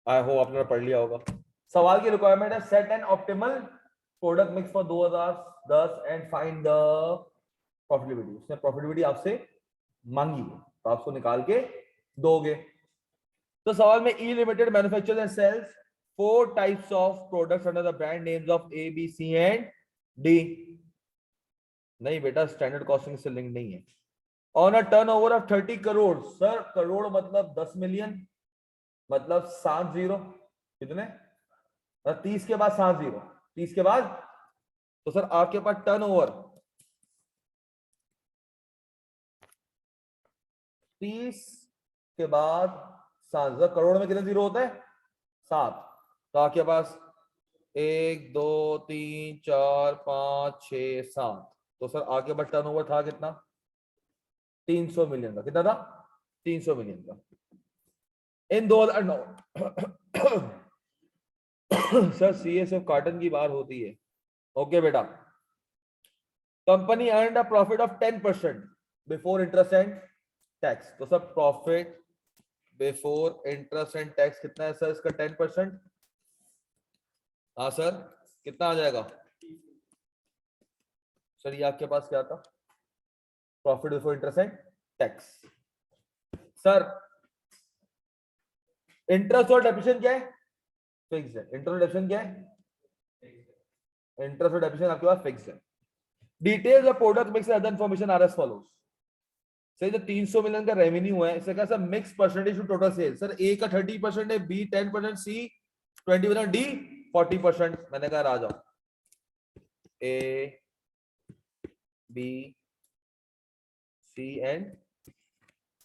I hope आपने पढ़ लिया होगा। सवाल की रिक्वायरमेंट है set an optimal product mix for 2010 and find the profitability. उसने प्रॉफिटेबिलिटी आपसे मांगी है तो आपको निकाल के दोगे। तो सवाल में E limited manufactures and sales 4 types of products under the brand names of A B C and D. नहीं बेटा, स्टैंडर्ड कॉस्टिंग से लिंक नहीं है। On a turnover of 30 crore. Sir crore मतलब 10 मिलियन, मतलब 7 जीरो कितने, 30 के बाद 7 जीरो, 30 के बाद। तो सर आपके पास टर्नओवर 30 के बाद 7, करोड़ में कितने जीरो होता है, 7। तो आपके पास 1 2 3 4 5 6 7। तो सर आपके पास टर्नओवर था कितना, 300 मिलियन का। कितना था, 300 मिलियन का। इन 2009 सर सीए सिर्फ कार्टन की बात होती है। ओके बेटा। Company earn a profit of 10% before interest and tax. तो sir profit before interest and tax कितना है सर इसका, 10%। हाँ सर, कितना आ जाएगा सर, ये आपके पास क्या था, profit before interest and tax. Sir interest और डेप्रिसिएशन क्या है, फिक्स है। इंटरेस्ट और डेप्रिसिएशन क्या है, इंटरेस्ट और डेप्रिसिएशन आपके पास फिक्स है। Details of product mix other information are as follows. Sir जो 300 मिलियन का रेवेन्यू है इसका sir mix percentage to total sale. Sir A का 30% है, बी 10%, सी 20%, डी 40%। मैंने कहा आ जाओ, ए बी सी एंड,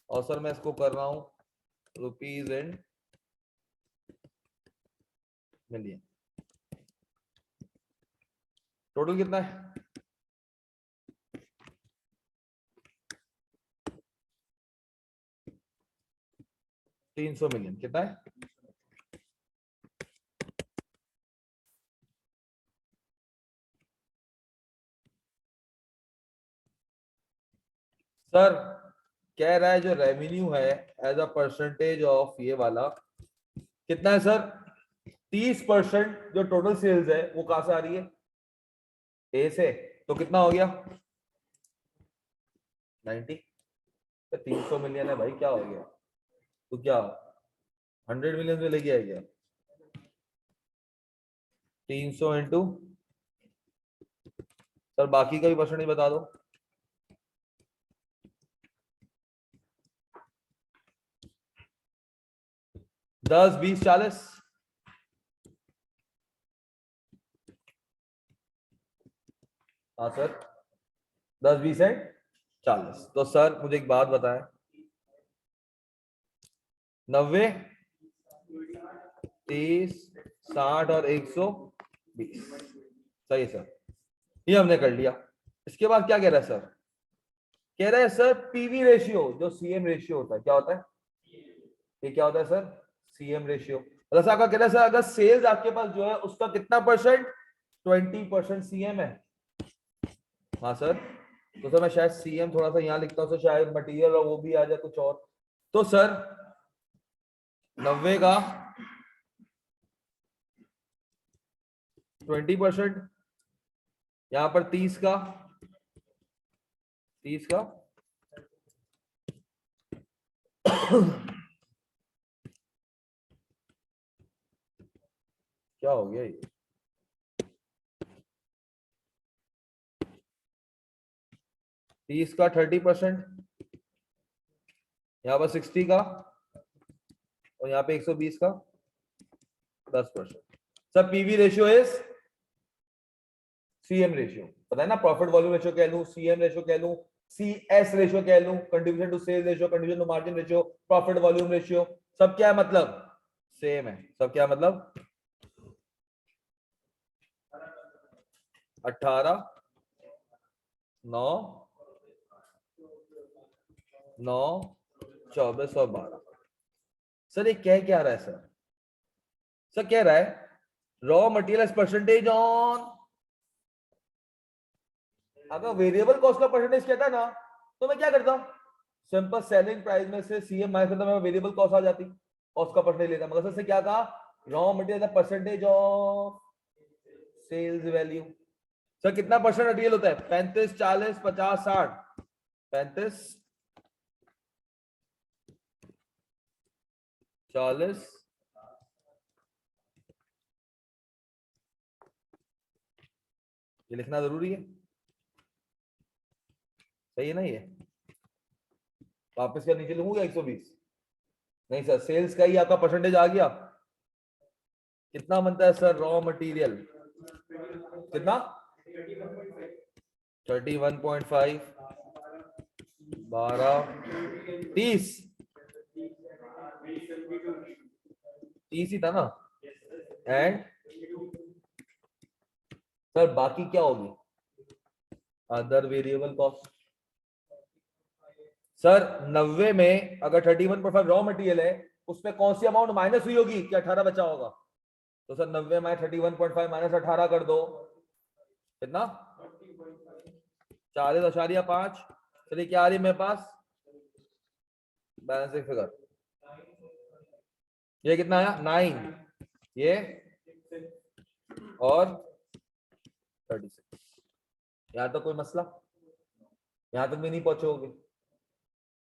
और सर मैं इसको कर रहा हूं रुपीज एंड मिलियन। टोटल कितना है, 300 मिलियन। कितना है, सर कह रहा है जो रेवेन्यू है एज अ परसेंटेज ऑफ ये वाला कितना है सर, 30% जो टोटल सेल्स है वो कहां से आ रही है, ए से। तो कितना हो गया 90। 300 मिलियन है भाई, क्या हो गया, तो क्या 100 मिलियन में लेके आएगा, 300 इंटू, सर बाकी का भी परसेंटेज बता दो। दस 20 40। हाँ सर 10 20 है 40। तो सर मुझे एक बात बताएं, 90 30 60 और 120, सही है सर, ये हमने कर लिया। इसके बाद क्या कह रहा है सर, कह रहा है सर पीवी रेशियो जो सीएम रेशियो होता है, क्या होता है, ये क्या होता है सर, सीएम रेशियो। मतलब आपका कह रहा है सर अगर सेल्स आपके पास जो है उसका कितना परसेंट, 20% सीएम है। हाँ सर, तो सर मैं शायद सीएम थोड़ा सा यहाँ लिखता हूँ तो शायद मटेरियल और वो भी आ जाए कुछ और। तो सर 90 का 20%, यहाँ पर 30 का क्या हो गया ये, 30 का 30%, यहाँ पर 60 का, और यहाँ पे 120 का 10%। Sir PV ratio is CM ratio, पता है ना, प्रॉफिट वॉल्यूम रेशियो कह लूं, सीएम रेशियो कह लूं, सीएस रेशियो कह लूं, contribution to sales ratio, contribution to margin ratio, profit volume ratio, सब क्या है मतलब सेम है। सब क्या मतलब 18 9 9 24 और 12। सर ये क्या रहा है सर, सर कह रहा है रॉ मटेरियल परसेंटेज ऑन, अगर वेरिएबल कॉस्ट का परसेंटेज कहता है ना तो मैं क्या करता हूं, सिंपल सेलिंग प्राइस में से सीएम माइनस करता, मैं वेरिएबल कॉस्ट आ जाती। और उसका परसेंटेज लेता है। मगर सर से क्या कहा, raw material percentage of sales value. Sir कितना परसेंट मटेरियल होता है, 35, 40, 50, 60? 35, 40, ये लिखना जरूरी है, सही है ना ये? वापस का नीचे लिखूंगा 120? नहीं सर, सेल्स का ही आपका परसेंटेज आ गया। कितना बनता है सर रॉ मटेरियल, कितना? 31.5, 12, 30, 30 ही था ना? एंड सर बाकी क्या होगी, अदर वेरिएबल कॉस्ट। सर 90 में अगर 31.5 रॉ मटेरियल है, उसमें कौन सी अमाउंट माइनस हुई होगी कि 18 बचा होगा? तो सर 90 में 31.5 माइनस 18 कर दो, कितना? 40.5। चलिए क्या आ रही है मेरे पास बैलेंसिंग फिगर, ये कितना आया 9, ये और 36। यहां तक कोई मसला? यहां तक भी नहीं पहुंचोगे?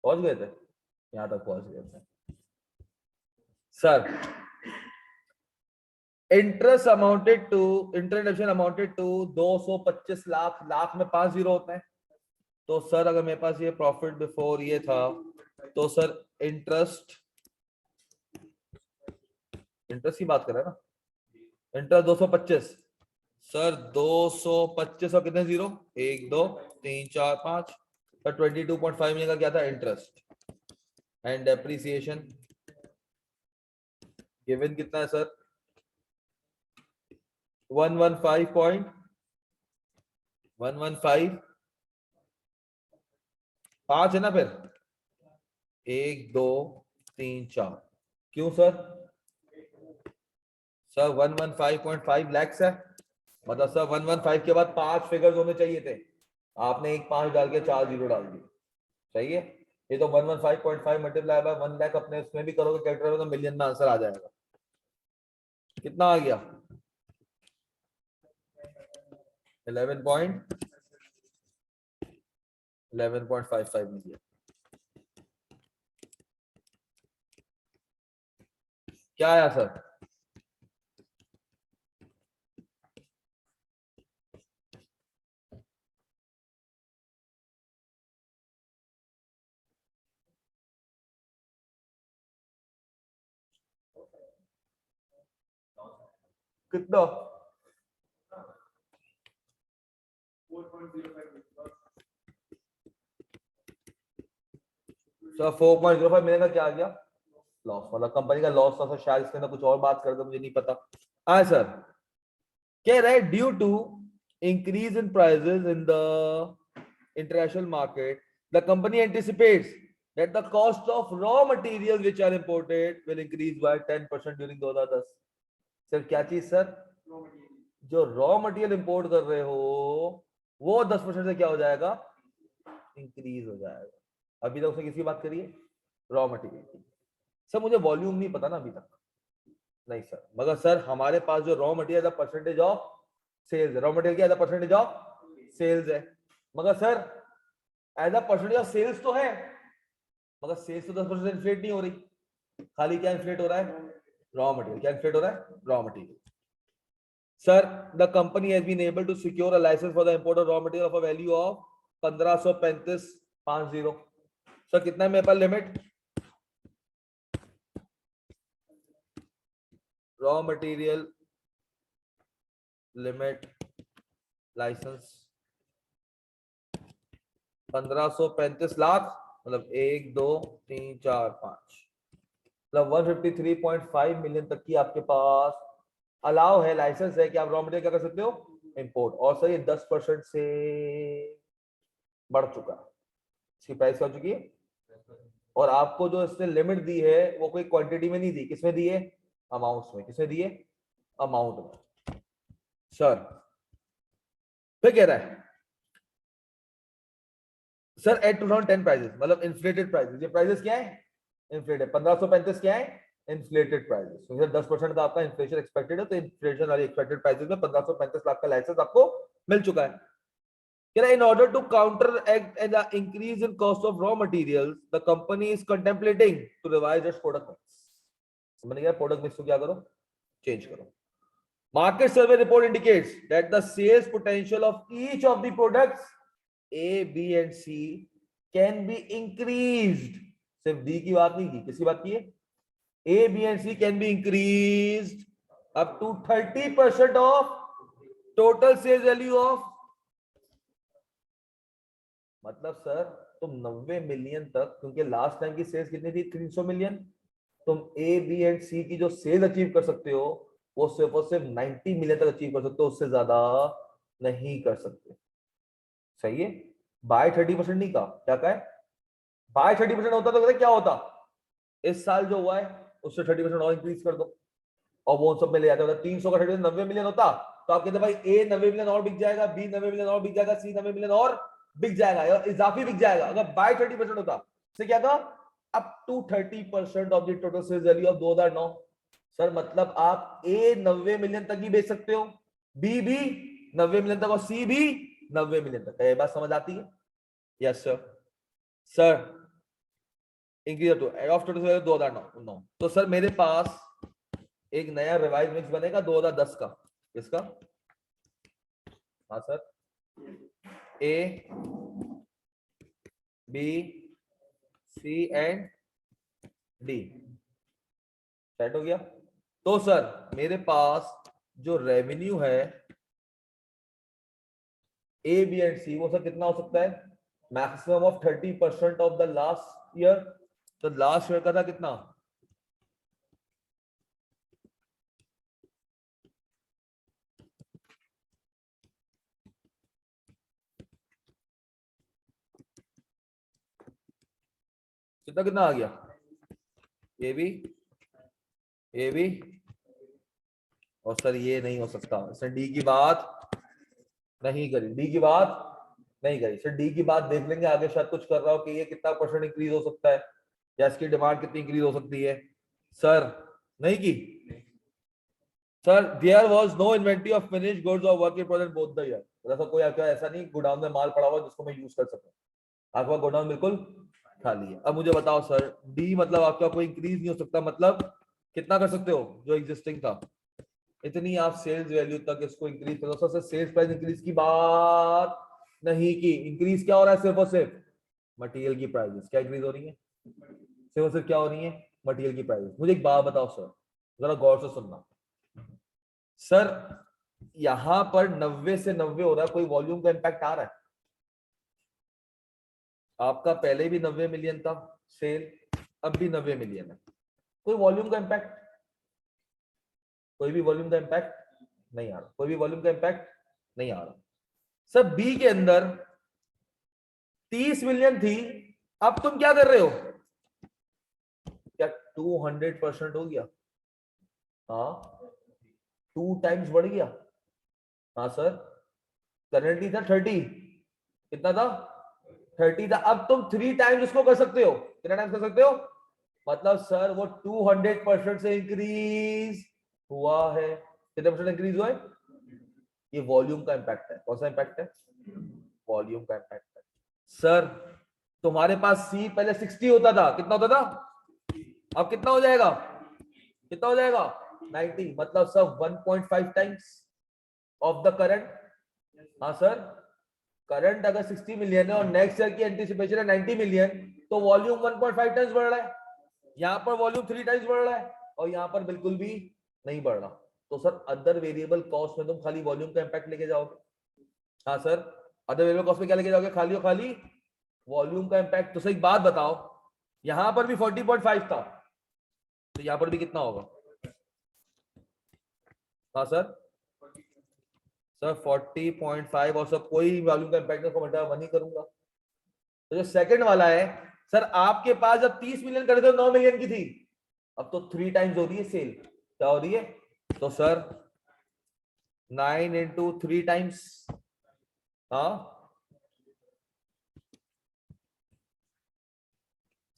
पहुंच गए थे, यहां तक पहुंच गए थे। Sir interest amounted to 225 lakh, lakh में 5 जीरो होता है। तो सर अगर मेरे पास ये प्रॉफिट बिफोर ये था, तो सर इंटरेस्ट की बात कर रहे हैं ना, इंटरेस्ट 225। सर 225 और कितने जीरो, 1 2 3 4 5, सर 22.5 मिलेगा क्या था इंटरेस्ट। एंड डेप्रिसिएशन गिवन कितना है सर, 115.115, 5 है ना फिर, 1 2 3 4। क्यों सर? सर 115.5 लैक्स है, मतलब सर 115 के बाद 5 फिगर्स होने चाहिए थे, आपने एक 5 डाल के 4 जीरो डाल दिए, सही है? ये तो 115.5 मल्टीप्लाई बाय 1 लाख, अपने उसमें भी करोगे कैलकुलेटर में तो मिलियन में आंसर आ जाएगा। कितना आ गया, 11.55 मिलियन। क्या आया सर? कितना? सर 4.05 मिलेगा, क्या आ गया, लॉस, मतलब कंपनी का लॉस था। सर शायद इसके अंदर कुछ और बात कर दो, मुझे नहीं पता। हाँ सर, कह रहे due to increase in prices in the international market, the company anticipates that the cost of raw materials which are imported will increase by 10% during 2010। Sir क्या चीज सर? जो रॉ मटेरियल इंपोर्ट कर रहे हो वो 10% से क्या हो जाएगा, इंक्रीज हो जाएगा। अभी तक उसने किसकी बात करी है, रॉ मटेरियल की। सर मुझे वॉल्यूम नहीं पता ना अभी तक। नहीं सर, मगर सर हमारे पास जो raw material percentage of sales, raw material क्या परसेंटेज ऑफ सेल्स है, मगर sir as a percentage of sales तो है, मगर सेल्स तो 10% इन्फ्लेट नहीं हो रही, खाली क्या इन्फ्लेट हो रहा है, रॉ मटेरियल। क्या इन्फ्लेट हो रहा है, raw material. Sir the company has been able to secure a license for the import of raw material of a value of 1535.50। Sir कितना है मेरे पास limit, raw material limit license 1535 lakh, मतलब 1 2 3 4 5, मतलब 153.5 मिलियन तक की आपके पास अलाउ है, लाइसेंस है कि आप रॉ मटेरियल क्या कर सकते हो, इंपोर्ट। और सर ये 10% से बढ़ चुका है, इसकी प्राइस क्या हो चुकी है। और आपको जो इसने लिमिट दी है वो कोई क्वांटिटी में नहीं दी, किसमें दी है, अमाउंट्स में। किसमें दी है, अमाउंट में। सर फिर कह रहा है सर एट 2010 प्राइसेस, मतलब इन्फ्लेटेड प्राइसेस। ये प्राइसेस क्या है, इन्फ्लेटेड। 1535 क्या है, इन्फ्लेटेड प्राइसेस, तो 10% का आपका इन्फ्लेशन एक्सपेक्टेड है, तो इन्फ्लेशन वाली एक्सपेक्टेड प्राइसेस में 1535 लाख का लाइसेंस आपको मिल चुका है। In order to counteract the increase in cost of raw materials, the company is contemplating to revise its product mix. समझ गया? प्रोडक्ट मिक्स को क्या करो? चेंज करो. Market survey report indicates that the sales potential of each of the products A, B and C can be increased. सिर्फ D की बात नहीं की, किसकी बात की है? A, B and C can be increased up to 30% of total sales value of, मतलब सर तुम 90 मिलियन तक, क्योंकि लास्ट टाइम की सेल्स कितनी थी? 300 मिलियन, तुम ए बी एंड सी की जो सेल अचीव कर सकते हो वो सिर्फ और सिर्फ 90 मिलियन तक अचीव कर सकते हो, उससे ज्यादा नहीं कर सकते। सही है? बाय 30% नहीं कहा, क्या कहा है? बाय 30% होता तो क्या होता? इस साल जो हुआ है उससे 30% और इंक्रीज कर दो, और वो सब में ले जाते होता। 300 का 30 90 मिलियन होता, तो आप कहते भाई ए 90 मिलियन और बिक जाएगा, बी 90 मिलियन और बिक जाएगा, सी 90 मिलियन और बिक जाएगा, या इजाफी बिक जाएगा। अगर बाय 30% होता से क्या था? Up to 30% of the total sales value of 2009। Sir मतलब आप ए 90 मिलियन तक ही बेच सकते हो, बी भी 90 मिलियन तक और सी भी 90 मिलियन तक। ये बात समझ आती है? Yes sir. Sir increase to of total sales 2009, तो सर मेरे पास एक नया रिवाइज मिक्स बनेगा 2010 का। किसका? हाँ sir, A B C and D set हो गया। तो सर मेरे पास जो रेवेन्यू है ए बी एंड सी, वो सर कितना हो सकता है? Maximum of 30% of the last year. तो लास्ट ईयर का था कितना? कितना कितना आ गया? ए बी और सर ये नहीं हो सकता, सर डी की बात नहीं करी, डी की बात नहीं करी सर। डी की बात देख लेंगे आगे, शायद कुछ कर रहा हो कि ये कितना परसेंट इंक्रीज हो सकता है या इसकी डिमांड कितनी इंक्रीज हो सकती है। सर नहीं की। Sir there was no inventory of finished goods और work in progress both the year. ऐसा कोई आपका ऐसा नहीं गोडाउन में माल पड़ा हुआ जिसको मैं यूज कर सकूं, आपका गोडाउन बिल्कुल खाली है। अब मुझे बताओ सर, डी मतलब आपका कोई इंक्रीज नहीं हो सकता, मतलब कितना कर सकते हो जो एग्जिस्टिंग था इतनी आप सेल्स वैल्यू तक इसको इंक्रीज करो। सबसे सेल्स प्राइस इंक्रीज की बात नहीं की। इंक्रीज क्या हो रहा है? सिर्फ और सिर्फ मटेरियल की प्राइसेस क्या इंक्रीज हो रही है? सिर्फ और सिर्फ क्या हो रही है? मटेरियल की प्राइसेस। मुझे एक बात बताओ सर, जरा गौर से सुनना सर, यहां पर 90 से 90 हो रहा है, कोई वॉल्यूम का इंपैक्ट आ रहा है? आपका पहले भी 90 मिलियन था सेल, अब भी 90 मिलियन है, कोई वॉल्यूम का इंपैक्ट? कोई भी वॉल्यूम का इंपैक्ट नहीं आ रहा, कोई भी वॉल्यूम का इंपैक्ट नहीं आ रहा। सब बी के अंदर 30 मिलियन थी, अब तुम क्या कर रहे हो? क्या 200% हो गया? हाँ 2 टाइम्स बढ़ गया। हाँ सर, करंटली था 30, कितना था? 30 था, अब तुम 3 टाइम्स उसको कर सकते हो। कितना टाइम्स कर सकते हो? मतलब सर वो 200% से इंक्रीज हुआ है। कितने परसेंट इंक्रीज हुआ है? ये वॉल्यूम का इंपैक्ट है। कौन सा इंपैक्ट है? वॉल्यूम का इंपैक्ट है। सर तुम्हारे पास सी पहले 60 होता था, कितना होता था? अब कितना हो जाएगा? कितना हो जाएगा? 90, मतलब sir 1.5 times of the current. हाँ सर, करंट अगर 60 मिलियन है और नेक्स्ट ईयर की एंटिसिपेशन है 90 मिलियन, तो वॉल्यूम 1.5 टाइम्स बढ़ रहा है। यहाँ पर वॉल्यूम 3 टाइम्स बढ़ रहा है और यहाँ पर बिल्कुल भी नहीं बढ़ रहा। तो सर अदर वेरिएबल कॉस्ट में तुम खाली वॉल्यूम का इंपैक्ट लेके जाओगे। हाँ सर, अदर वेरिएबल कॉस्ट में क्या लेके जाओगे? खाली और खाली वॉल्यूम का इंपैक्ट। तो सर एक बात बताओ, यहां पर भी 40.5 था, तो यहां पर भी कितना होगा? हाँ सर, सर 40.5 और सर कोई वॉल्यूम का इंपैक्ट नहीं, मैं 1 ही करूंगा। तो जो सेकंड वाला है सर, आपके पास जब 30 मिलियन करे थे 9 मिलियन की थी, अब तो 3 टाइम्स हो रही है सेल। क्या हो रही है? तो सर 9 इंटू 3 टाइम्स। हाँ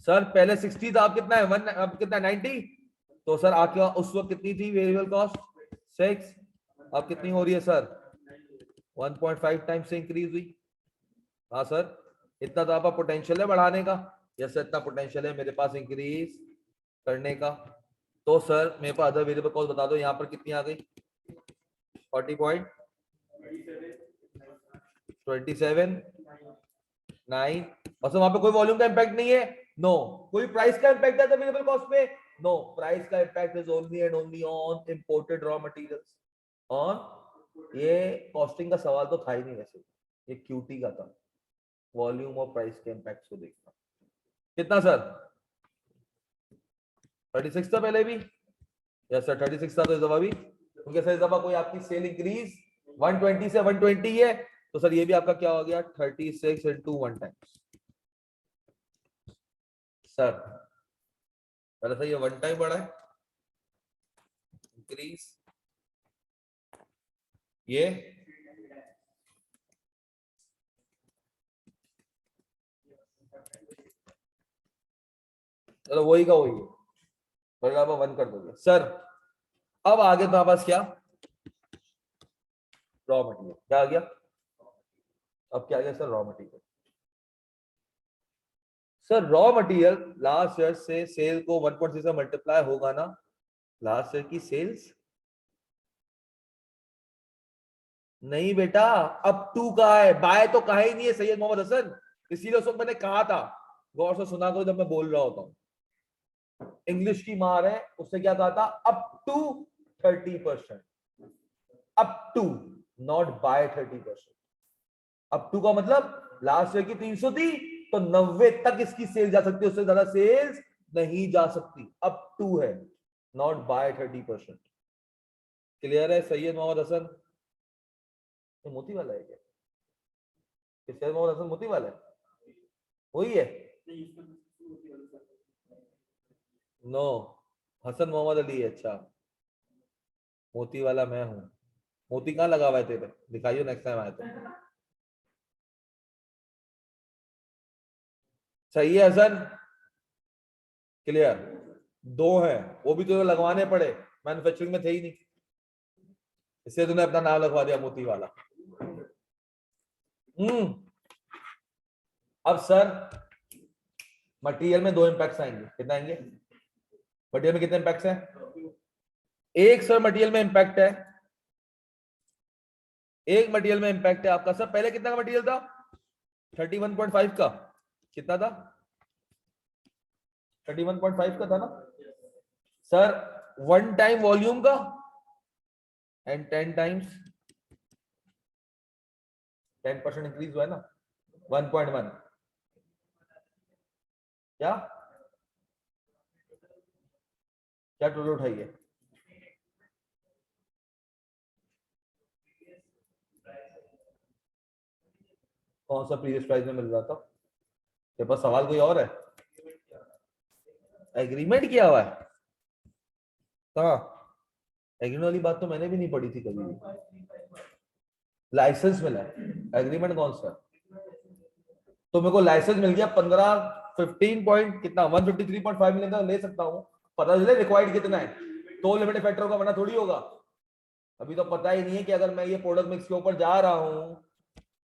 सर पहले 60 था, अब कितना है? 1, अब कितना है? 90। तो सर आपके उस वक्त कितनी थी वेरिएबल कॉस्ट 6, अब कितनी हो रही है सर 1.5 टाइम्स से इंक्रीज हुई। हाँ सर इतना तो आपका पोटेंशियल है बढ़ाने का, यस इतना पोटेंशियल है मेरे पास इंक्रीज करने का। तो सर मेरे पास अदर वेरिएबल कॉस्ट बता दो यहाँ पर कितनी आ गई 40.27 9। और सर वहां पे कोई वॉल्यूम का इंपैक्ट नहीं है, नो कोई प्राइस का इंपैक्ट है वेरिएबल कॉस्ट पे, नो प्राइस का impact is only and only on imported raw materials. और ये कॉस्टिंग का सवाल तो था ही नहीं वैसे, ये क्यूटी का था, वॉल्यूम और प्राइस के इंपैक्ट को देखना। कितना सर 36 था पहले भी, यस सर 36 था, तो इस दफा भी, क्योंकि सर इस दफा कोई आपकी सेल इंक्रीज 120 से 120 है, तो सर ये भी आपका क्या हो गया 36 into 1 टाइम्स। सर पहले सर ये 1 टाइम बढ़ा है इंक्रीज, ये चलो वही का वही है, बड़ा आप 1 कर दोगे सर। अब आगे तुम्हारे पास क्या रॉ मटेरियल, क्या आ गया, अब क्या आ गया sir raw material. Sir raw material last year से सेल को 1.6 से मल्टीप्लाई होगा ना, लास्ट ईयर की सेल्स नहीं बेटा, अप टू का है, बाय तो कहा ही नहीं है सैयद मोहम्मद हसन, इसीलिए उस वक्त मैंने कहा था, गौर से सुना करो जब मैं बोल रहा होता हूं, इंग्लिश की मार है, उससे क्या कहा था up to 30%, up to not by 30%। Up to का मतलब लास्ट ईयर की 300 थी तो 90 तक इसकी सेल जा सकती है, उससे ज्यादा सेल्स नहीं जा सकती, अप टू है नॉट बाय 30%। क्लियर है सैयद मोहम्मद हसन, तो मोती वाला है क्या, सैयद मोहम्मद हसन मोती वाला है, वही है नो हसन मोहम्मद अली है, अच्छा मोती वाला मैं हूं, मोती कहाँ लगा हुआ है तेरे, दिखाइयो नेक्स्ट टाइम आए तो। सही है हसन, क्लियर, 2 है, वो भी तुझे लगवाने पड़े, मैन्युफैक्चरिंग में थे ही नहीं, इससे तूने अपना नाम लगवा दिया मोती वाला। अब सर मटेरियल में 2 इंपैक्ट्स आएंगे, कितना आएंगे मटेरियल में, कितने इंपैक्ट्स हैं, एक सर मटेरियल में इंपैक्ट है, एक मटेरियल में इंपैक्ट है आपका सर, पहले कितना का मटेरियल था 31.5 का, कितना था 31.5 का था ना सर, 1 टाइम वॉल्यूम का एंड 10 टाइम्स 10% इंक्रीज हुआ है ना 1.1, क्या क्या टोटल उठाइए, कौन सा प्रीवियस प्राइस में मिल रहा था, तेरे पास सवाल कोई और है, एग्रीमेंट किया हुआ है कहाँ, एग्रीमेंट वाली बात तो मैंने भी नहीं पढ़ी थी कभी भी, लाइसेंस मिला है, एग्रीमेंट कौन सा, तो मेरे को लाइसेंस मिल गया 15 पॉइंट कितना 153.5 मिलियन का ले सकता हूँ, पता चले रिक्वायर्ड कितना है, तो लिमिटेड फैक्टर का बना थोड़ी होगा, अभी तो पता ही नहीं है कि अगर मैं ये प्रोडक्ट मिक्स के ऊपर जा रहा हूं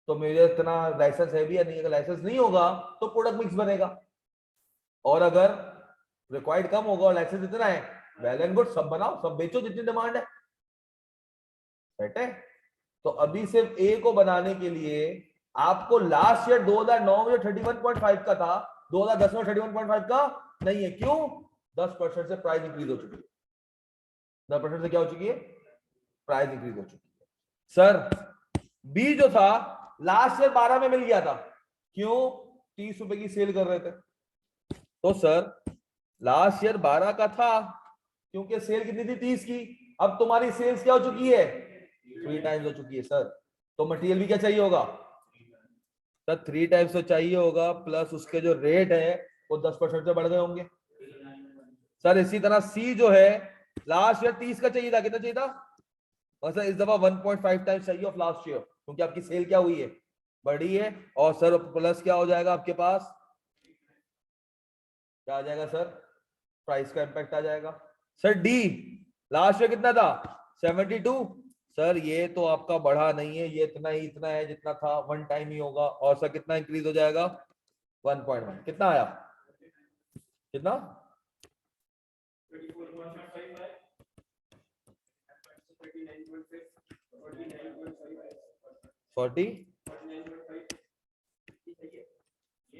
तो मेरे इतना लाइसेंस है भी या नहीं, अगर लाइसेंस नहीं होगा तो प्रोडक्ट मिक्स बनेगा, और अगर रिक्वायर्ड कम होगा और लाइसेंस इतना है वेल एंड गुड, सब बनाओ सब बेचो जितनी डिमांड है, सेट है। तो अभी सिर्फ ए को बनाने के लिए आपको लास्ट ईयर 2009 में जो 31.5 का था 2010 में 31.5 का नहीं है, क्यों 10% से प्राइस इंक्रीज हो चुकी है, 10% से क्या हो चुकी है प्राइस इंक्रीज हो चुकी है। सर बी जो था लास्ट ईयर 12 में मिल गया था, क्यों 30 रुपए की सेल कर रहे थे, तो सर लास्ट ईयर 12 का था क्योंकि सेल कितनी थी 30 की, अब तुम्हारी सेल्स क्या हो चुकी है 3 टाइम्स हो चुकी है सर, तो मटेरियल भी क्या चाहिए होगा सर 3 टाइम्स तो चाहिए होगा, प्लस उसके जो रेट है वो 10% से बढ़ गए होंगे सर। इसी तरह सी जो है लास्ट ईयर 30 का चाहिए था, कितना चाहिए था, और सर इस दफा 1.5 टाइम्स चाहिए ऑफ लास्ट ईयर, क्योंकि आपकी सेल क्या हुई है बढ़ी है, और सर प्लस क्या हो जाएगा आपके पास, क्या आ जाएगा सर प्राइस का इंपैक्ट आ जाएगा सर डी लास्ट में कितना था 72। सर ये तो आपका बढ़ा नहीं है, ये इतना है जितना था, वन टाइम ही होगा। और सर कितना इंक्रीज हो जाएगा 1.1, कितना आया, कितना 40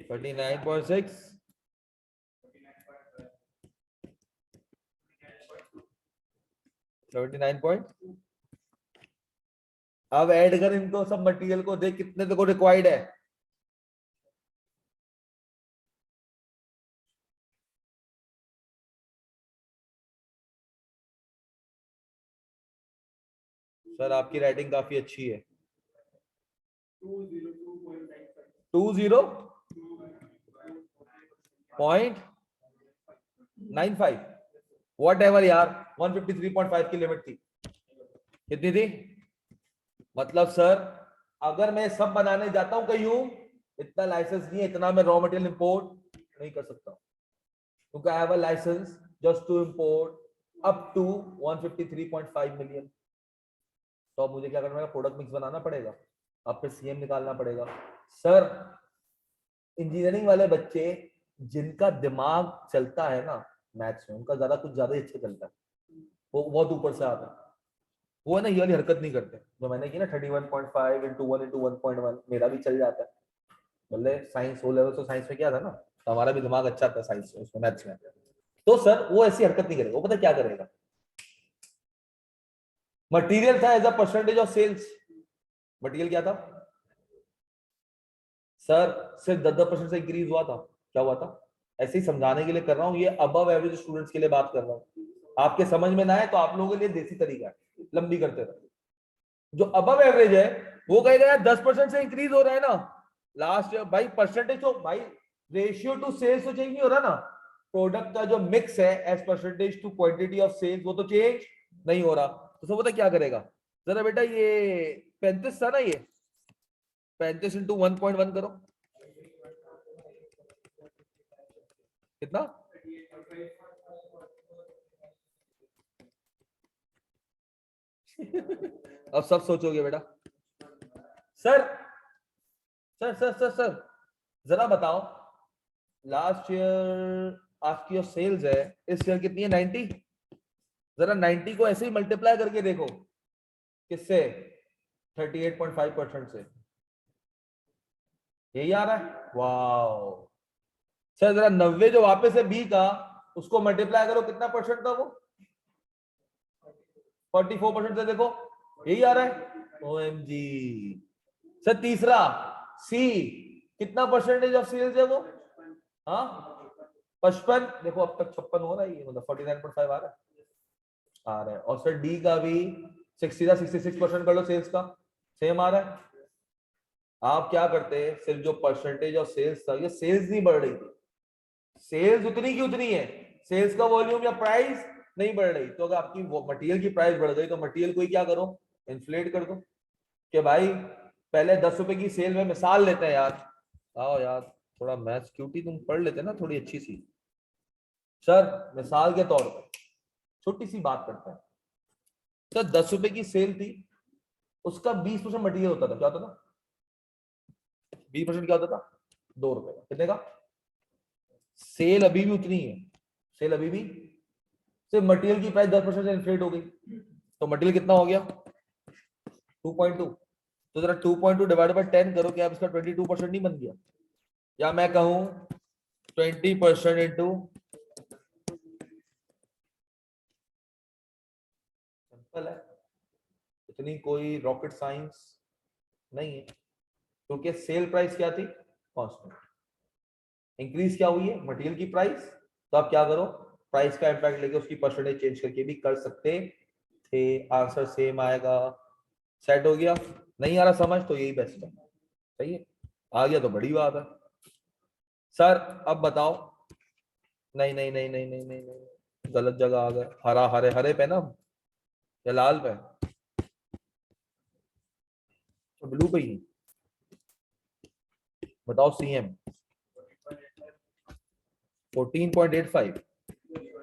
39.6 79 पॉइंट। अब ऐड कर इनको सब मटेरियल को, देख कितने तेरे को रिक्वायर्ड है। सर आपकी राइटिंग काफी अच्छी है। 20.95 वॉट एवर यार, 153.5 की लिमिट थी। कितनी थी? मतलब सर अगर मैं सब बनाने जाता हूं कहीं हूं, इतना लाइसेंस नहीं है, इतना मैं रॉ मटेरियल इंपोर्ट नहीं कर सकता, क्योंकि I have a license just to import up to 153.5 million. तो अब मुझे क्या करना पड़ेगा, प्रोडक्ट मिक्स बनाना पड़ेगा, अब फिर सीएम निकालना पड़ेगा। सर इंजीनियरिंग वाले बच्चे जिनका दिमाग चलता है ना मैथ्स में, उनका ज्यादा ही अच्छा चलता है, वो बहुत ऊपर से आता है। वो है ना ये वाली हरकत नहीं करते जो मैंने की ना, 31.5 इंटू 1 इंटू 1.1, मेरा भी चल जाता है। मतलब साइंस ओ लेवल, तो साइंस में क्या था ना, तो हमारा भी दिमाग अच्छा था साइंस में, उसमें मैथ्स में। तो सर वो ऐसी हरकत नहीं करेगा, वो पता क्या करेगा, मटेरियल था as a percentage of sales. Material क्या था सर, सिर्फ 10% से इंक्रीज हुआ था। क्या हुआ था, ऐसे ही समझाने के लिए कर रहा हूँ, ये अबव एवरेज स्टूडेंट्स के लिए बात कर रहा हूँ। आपके समझ में ना आए तो आप लोगों के लिए देसी तरीका है, लंबी करते रहो। जो अबव एवरेज है वो कहेगा यार 10% से इंक्रीज हो रहा है ना लास्ट ईयर, भाई परसेंटेज तो भाई रेशियो टू सेल्स तो चेंज नहीं हो रहा ना, प्रोडक्ट का जो मिक्स है as percentage to quantity of sales वो तो चेंज नहीं हो रहा। तो सब पता क्या करेगा, जरा बेटा ये 35 था ना, ये 35 इंटू 1.1 करो, कितना अब सब सोचोगे बेटा। Sir sir sir sir sir जरा बताओ, लास्ट ईयर आपकी जो सेल्स है इस ईयर कितनी है, 90। जरा 90 को ऐसे ही मल्टीप्लाई करके देखो, किससे, 38.5% से, यही आ रहा है। वाओ सर जरा 90 जो वापस है बी का, उसको मल्टीप्लाई करो, कितना परसेंट था वो, 44% से, देखो यही आ रहा है। ओएमजी सर तीसरा सी, कितना परसेंटेज ऑफ सेल्स है वो, हाँ 55, देखो अब तक 56 हो रहा है, मतलब 49.5 आ रहा है। और सर डी का भी 66% कर लो सेल्स का, सेम आ रहा है। आप क्या करते हैं, सिर्फ जो परसेंटेज ऑफ सेल्स था, ये सेल्स नहीं बढ़ रही थी, सेल्स उतनी की उतनी है, सेल्स का वॉल्यूम या प्राइस नहीं बढ़ रही। तो अगर आपकी मटेरियल की प्राइस बढ़ गई तो मटेरियल को ही क्या करो, इन्फ्लेट कर दो। कि भाई पहले 10 रुपए की सेल में, मिसाल लेते हैं यार, आओ यार थोड़ा मैथ्स क्यूटी तुम पढ़ लेते ना थोड़ी अच्छी सी। सर मिसाल के तौर पर छोटी सी बात करते हैं, सर 10 रुपए की सेल थी, उसका 20% मटेरियल होता था, क्या होता था, 20% क्या होता था, 2 रुपए का, कितने का, सेल अभी भी उतनी है, सेल अभी भी, सिर्फ मटेरियल की प्राइस 10% से इन्फ्लेट हो गई, तो मटेरियल कितना हो गया 2.2। तो जरा 2.2 डिवाइड बाय 10 करो, क्या इसका 22% नहीं बन गया, या मैं कहूं 20% इंटू, सिंपल है, इतनी कोई रॉकेट साइंस नहीं है, क्योंकि सेल प्राइस क्या थी, कांस्टेंट, इंक्रीज क्या हुई है मटेरियल की प्राइस, तो आप क्या करो, प्राइस का इंपैक्ट लेके उसकी परसेंटेज चेंज करके भी कर सकते थे, आंसर सेम आएगा। सेट हो गया, नहीं आ रहा समझ तो यही बेस्ट है, सही है, आ गया तो बड़ी बात है। सर अब बताओ, नहीं नहीं नहीं नहीं नहीं नहीं, नहीं। गलत जगह आ गए, हरा हरे हरे पे ना, या लाल पे, तो ब्लू पे ही, बताओ सीएम 14.85,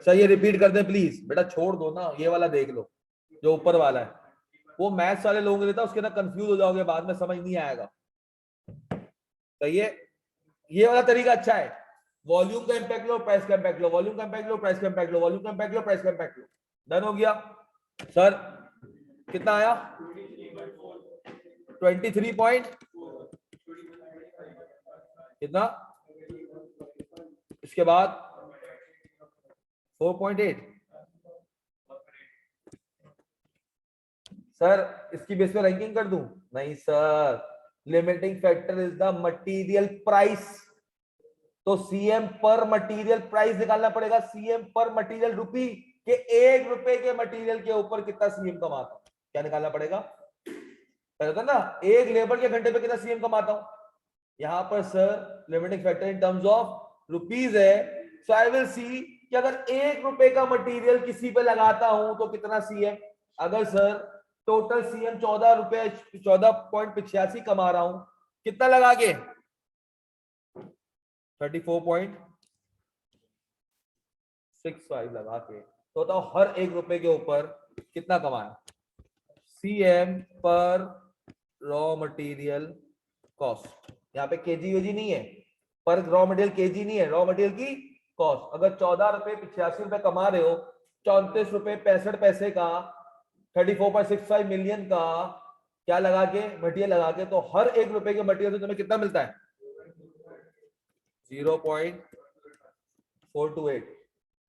सर ये रिपीट कर दे प्लीज बेटा, छोड़ दो ना, ये वाला देख लो जो ऊपर वाला है, वो मैथ्स वाले लोगों के लिए था, उसके ना कंफ्यूज हो जाओगे बाद में, समझ नहीं आएगा। सही है, ये वाला तरीका अच्छा है। वॉल्यूम का इंपैक्ट लो, प्राइस का इंपैक्ट लो, वॉल्यूम का इंपैक्ट लो, प्राइस का इंपैक्ट लो, वॉल्यूम का इंपैक्ट लो, प्राइस का इंपैक्ट लो। डन हो गया सर? कितना आया? 23 पॉइंट कितना, इसके बाद 4.8। सर इसकी बेस पे रैंकिंग कर दूं? नहीं sir, limiting factor is the material price. तो सीएम पर मटेरियल प्राइस निकालना पड़ेगा, सीएम पर मटेरियल रुपी के 1 रुपए के मटेरियल के ऊपर कितना सीएम कमाता हूं, क्या निकालना पड़ेगा? पहले ना एक लेबर के घंटे पे कितना सीएम कमाता हूं, यहां पर sir limiting factor in terms of rupees है। सो आई विल सी कि अगर 1 रुपए का मटेरियल किसी पे लगाता हूं तो कितना सीएम। अगर सर टोटल सीएम 14 रुपए 14.85 कमा रहा हूं, कितना लगा के 34.65 लगा के, तो बताओ हर 1 रुपए के ऊपर कितना कमाया सीएम पर रॉ मटेरियल कॉस्ट। यहाँ पे केजी वेजी नहीं है, पर रॉ मटेरियल केजी नहीं है, रॉ मटेरियल की कॉस्ट। अगर 14 रुपए 85 रुपए कमा रहे हो, 34 रुपए 65 पैसे का 34.65 मिलियन का क्या लगा के, मटेरियल लगा के, तो हर 1 रुपए के मटेरियल से तुम्हें कितना मिलता है? 0.428।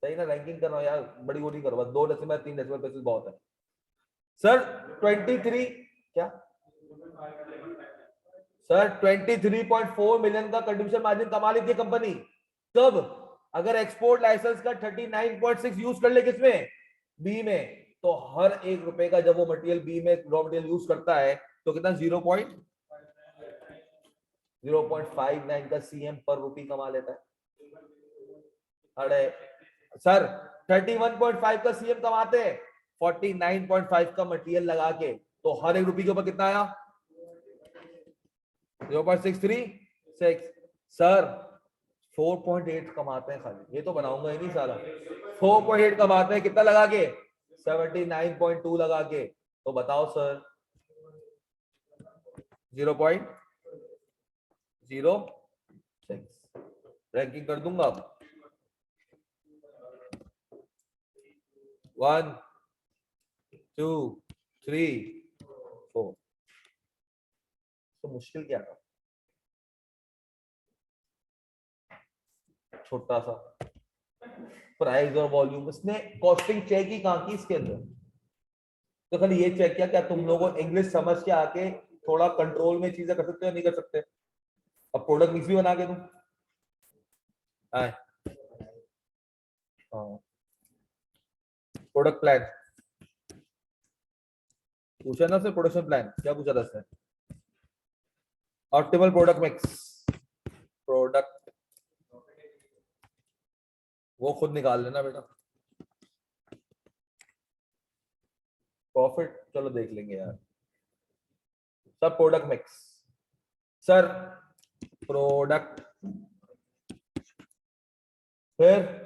सही ना? रैंकिंग कर रहा हूं यार, बड़ी गोली करो बस, 2 डेसिमल 3 डेसिमल बेसिस बहुत है। सर 23 क्या सर 23.4 मिलियन का कंट्रीब्यूशन मार्जिन कमा ली थी कंपनी। कब? अगर एक्सपोर्ट लाइसेंस का 39.6 यूज कर ले किसमें, बी में, तो हर 1 रुपए का जब वो मटेरियल बी में रॉ मटेरियल यूज करता है तो कितना 0.59 का सीएम पर रुपी कमा लेता है। अरे सर 31.5 का सीएम कमाते हैं 49.5 का मटेरियल लगा के, तो हर 1 रुपये के ऊपर कितना आया? 0.636। सर 4.8 कमाते हैं खाली, ये तो बनाऊंगा ही नहीं सारा। 4.8 कमाते हैं कितना लगा के? 79.2 लगा के। तो बताओ सर 0.06 रैंकिंग कर दूंगा अब। 1 2 3 4। तो मुश्किल क्या था, छोटा सा प्राइस और वॉल्यूम। इसने कॉस्टिंग चेक ही कहां की इसके अंदर, तो खाली ये चेक किया क्या तुम लोगों को इंग्लिश समझ के आके थोड़ा कंट्रोल में चीजें कर सकते हो, नहीं कर सकते। अब प्रोडक्ट मिक्स भी बना के दूं? प्रोडक्ट प्लान पूछा ना सर, प्रोडक्शन प्लान क्या पूछा था sir? Optimal product mix, product वो खुद निकाल लेना बेटा। प्रॉफिट चलो देख लेंगे यार। Sir product mix, sir product, फिर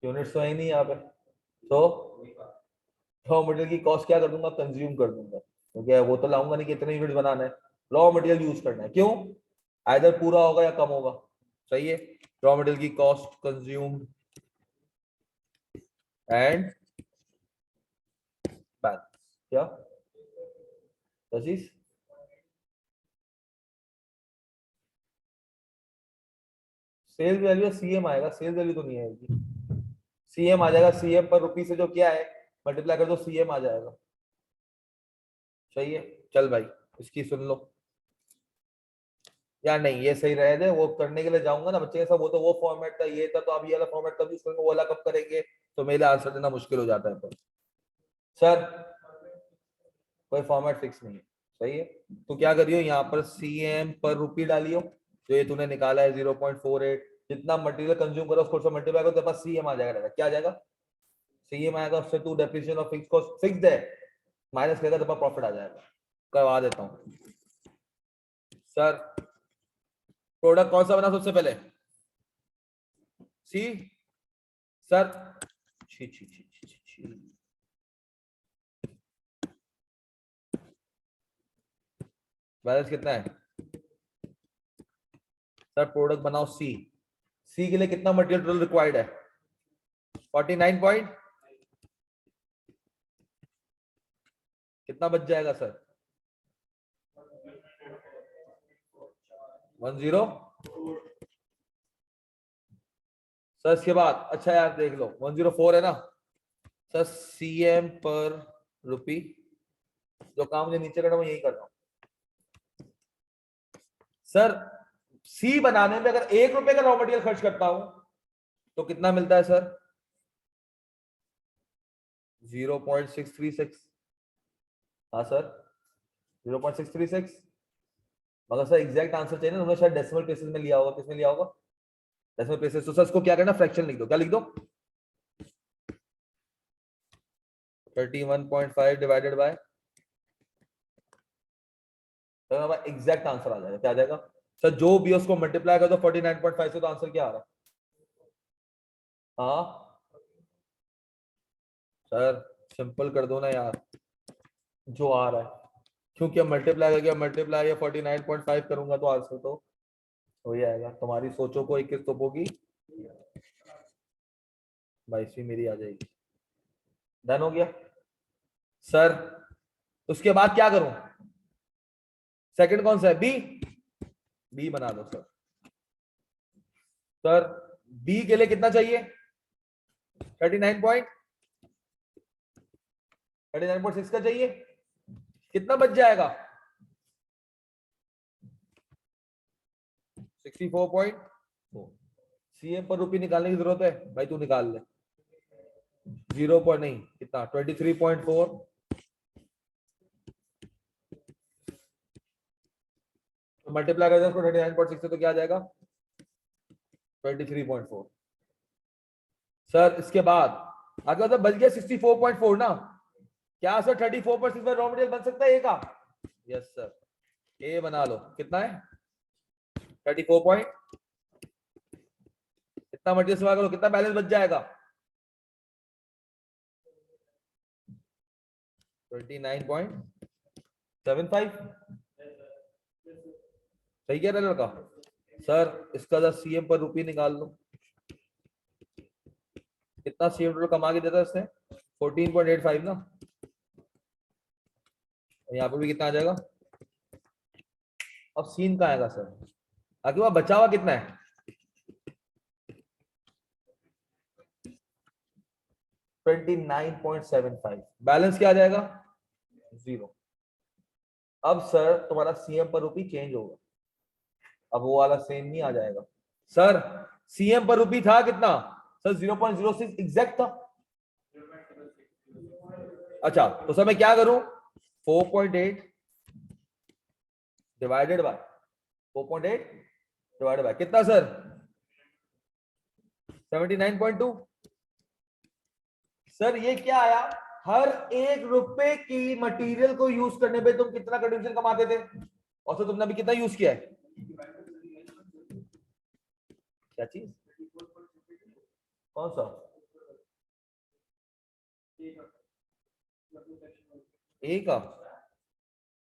यूनिट्स तो है नहीं यहाँ पे, तो रॉ मटेरियल की कॉस्ट क्या कर दूंगा? कंज्यूम कर दूंगा, क्योंकि वो तो लाऊंगा नहीं कि इतने यूनिट बनाना है, रॉ मटेरियल यूज करना है। क्यों? आइदर पूरा होगा या कम होगा। सही है, रॉ मटेरियल की कॉस्ट कंज्यूम एंड बैलेंस, क्या चीज? सेल्स वैल्यू सीएम आएगा, सेल्स वैल्यू तो नहीं आएगी। सीएम आ जाएगा, सीएम पर रुपी से जो क्या है मल्टीप्लाई कर दो, सीएम आ जाएगा। सही है, चल भाई इसकी सुन लो या नहीं, ये सही रहे थे, वो करने के लिए जाऊंगा ना बच्चे के साथ, वो तो वो फॉर्मेट था, ये था, तो अब ये वाला फॉर्मेट कब यूज करेंगे, वो वाला कब करेंगे, तो मेरे आंसर देना मुश्किल हो जाता है। सर कोई फॉर्मेट फिक्स नहीं है। सही है, तो क्या करियो यहाँ पर सीएम पर रुपी डालियो, जो ये तूने निकाला है 0.48, जितना मटेरियल कंज्यूम करो उसको मल्टीप्लाई करो, तेरे पास सीएम आ जाएगा। क्या आ जाएगा? सीएम आएगा, उससे तू depreciation of fix cost fixed है माइनस करेगा, तेरे पास प्रॉफिट आ जाएगा। करवा देता हूँ सर। प्रोडक्ट कौन सा बना सबसे पहले? सी सर, छी छी छी छी छी छी। बैलेंस कितना है सर? प्रोडक्ट बनाओ सी। सी के लिए कितना मटेरियल टोटल रिक्वायर्ड है? 49 पॉइंट, कितना बच जाएगा सर? 10 सर। इसके बाद अच्छा यार देख लो 104 है ना सर, सीएम पर रुपी। जो काम मुझे नीचे करना मैं यही कर रहा हूं सर। सी बनाने में अगर 1 रुपए का रॉ मटेरियल खर्च करता हूं तो कितना मिलता है सर? 0.636। हाँ सर 0.636। मगर सर एग्जैक्ट आंसर चाहिए ना, उन्होंने शायद डेसिमल प्लेसेस में लिया होगा। किसमें लिया होगा? Decimal places. तो सर इसको क्या करना, फ्रैक्शन लिख दो। क्या लिख दो? 31.5 डिवाइडेड बाय, तो हमारा एग्जैक्ट आंसर आ जाएगा। क्या आ जाएगा सर? जो भी उसको मल्टीप्लाई कर दो 49.5 से, तो आंसर क्या आ रहा है? हाँ सर सिंपल कर दो ना यार, जो आ रहा है। क्योंकि अब मल्टीप्लाई करके मल्टीप्लाई या 49.5 करूंगा तो आंसर तो हो ही आएगा। तुम्हारी सोचो को 21 तोपों की 22वीं मेरी आ जाएगी। डन हो गया सर। उसके बाद क्या करूं? सेकंड कौन सा है? बी। बी बना दो सर। सर बी के लिए कितना चाहिए? 39.6 का चाहिए। कितना बच जाएगा? 64.4। सीएम पर रुपये निकालने की जरूरत है भाई, तू निकाल ले। 0 पॉइंट नहीं, कितना? 23.4। मल्टीप्लाई कर दो उसको 39.6 से, तो क्या आ जाएगा? 23.4। सर इसके बाद आगे मतलब बच गया 64.4 ना। क्या सर 34% में रॉ मटेरियल बन सकता है ए का? यस सर, ए बना लो। कितना है? 34 पॉइंट। कितना मटेरियल सवाल करो, कितना बैलेंस बच जाएगा? 29.75। सही कह रहा है लड़का। सर इसका सीएम पर रुपये निकाल लो। कितना सीएम टोटल कमा के देता है इसने? 14.85 ना। यहाँ पर भी कितना आ जाएगा? अब सीन कहाँ आएगा सर? आगे वहां बचा हुआ कितना है? 29.75। बैलेंस क्या आ जाएगा? 0। अब सर तुम्हारा सीएम पर रुपी चेंज होगा। अब वो वाला सेम नहीं आ जाएगा सर। सीएम पर रुपी था कितना सर? 0.06 एग्जैक्ट था। अच्छा तो सर मैं क्या करूं? 4.8 डिवाइडेड बाय 4.8 डिवाइडेड बाय कितना सर? 79.2। सर ये क्या आया? हर 1 रुपए की मटेरियल को यूज करने पे तुम कितना कंट्रीब्यूशन कमाते थे? और सर तुमने अभी कितना यूज किया है? क्या चीज? कौन सा? ए का?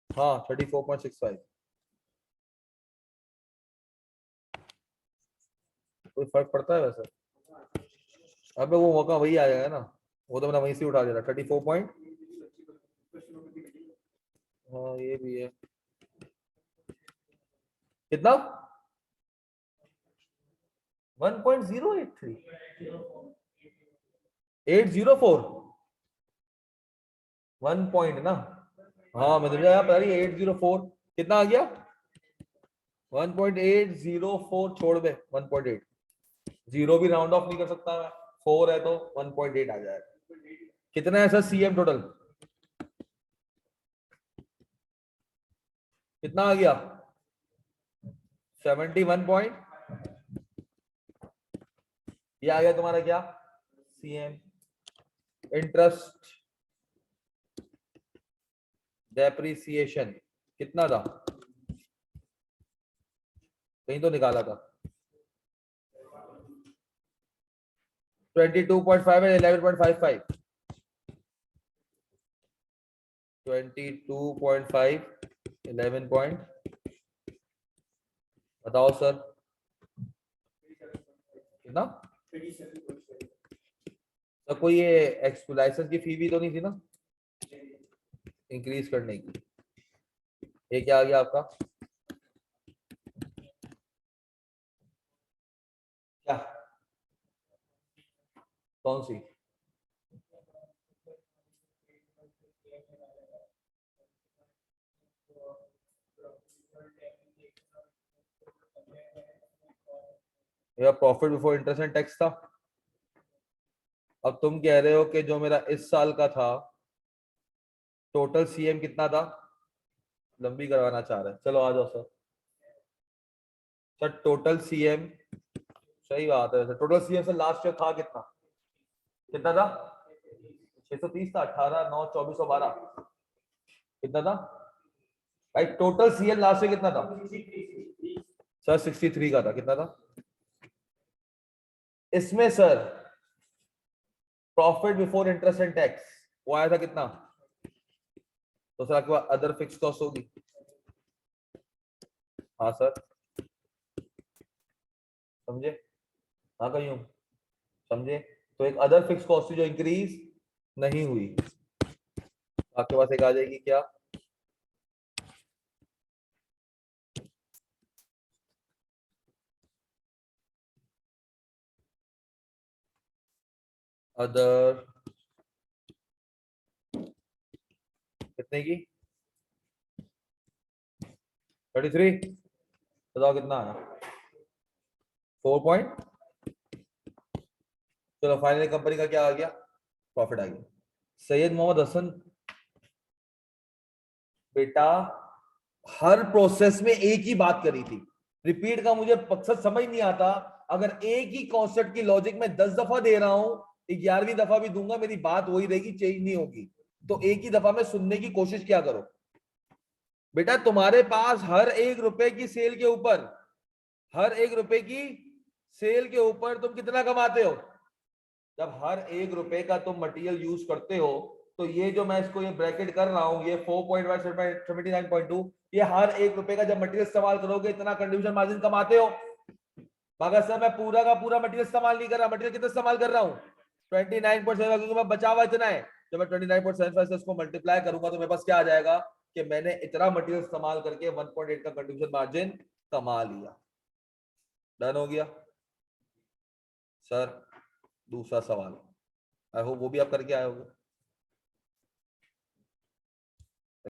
हाँ 34.65। कोई फर्क पड़ता है वैसे? अबे वो मौका वही आ जाएगा ना, वो तो मैंने वहीं से उठा दिया था। 34 पॉइंट। हाँ ये भी है। कितना? 1.083 804 1 पॉइंट ना। हाँ मैं समझा यार, पता नहीं 804 कितना आ गया? 1.804 छोड़ दे 1.8। जीरो भी राउंड ऑफ नहीं कर सकता मैं, 4 है तो 1.8 आ जाएगा। कितना है सर सीएम टोटल? कितना आ गया? 71 पॉइंट। ये आ गया तुम्हारा क्या? सीएम। इंटरेस्ट डेप्रिसिएशन कितना था? कहीं तो निकाला था 22.5 and 11.55 22.5 11 पॉइंट बताओ सर कितना तो कोई ये एक्सप्लाइसेस की फी भी तो नहीं थी ना इंक्रीज करने की ये क्या आ गया आपका क्या कौन सी या profit before interest and tax था अब तुम कह रहे हो कि जो मेरा इस साल का था टोटल सीएम कितना था लंबी करवाना चाह रहे हैं चलो आ जाओ सर सर टोटल सीएम सही बात है सर टोटल सीएम से लास्ट ईयर था कितना कितना था 630 था 18 9 24 12 कितना था भाई टोटल सीएम लास्ट ईयर कितना था सर 63 का था कितना था इसमें sir profit before interest and tax वो आया था कितना तो सर आपके पास अदर फिक्स कॉस्ट होगी हाँ सर समझे हाँ कहीं हूँ समझे तो एक अदर फिक्स कॉस्ट जो इंक्रीज नहीं हुई आपके पास एक आ जाएगी क्या अदर कितने की 33 बताओ कितना आया 4 पॉइंट चलो फाइनली कंपनी का क्या आ गया प्रॉफिट आ गया सैयद मोहम्मद हसन बेटा हर प्रोसेस में एक ही बात करी थी रिपीट का मुझे मकसद समझ नहीं आता अगर एक ही कॉन्सेप्ट की लॉजिक में 10 दफा दे रहा हूं 11वीं दफा भी दूंगा मेरी बात वही रहेगी चेंज नहीं होगी तो एक ही दफा में सुनने की कोशिश क्या करो बेटा तुम्हारे पास हर 1 रुपए की सेल के ऊपर हर 1 रुपए की सेल के ऊपर तुम कितना कमाते हो जब हर 1 रुपए का तुम मटेरियल यूज करते हो तो ये जो मैं इसको ये ब्रैकेट कर रहा हूं ये 4.79.2 ये हर 1 रुपए का जब मटेरियल इस्तेमाल करोगे इतना कंट्रीब्यूशन मार्जिन कमाते हो मगर सर मैं पूरा का पूरा मटेरियल इस्तेमाल नहीं कर रहा मटेरियल कितना इस्तेमाल कर रहा हूँ 29.7 क्योंकि मैं बचा हुआ इतना है जब मैं 29.75 से इसको मल्टीप्लाई करूंगा तो मेरे पास क्या आ जाएगा कि मैंने इतना मटेरियल इस्तेमाल करके 1.8 का कंट्रीब्यूशन मार्जिन कमा लिया डन हो गया सर दूसरा सवाल आई होप वो भी आप करके आए होगे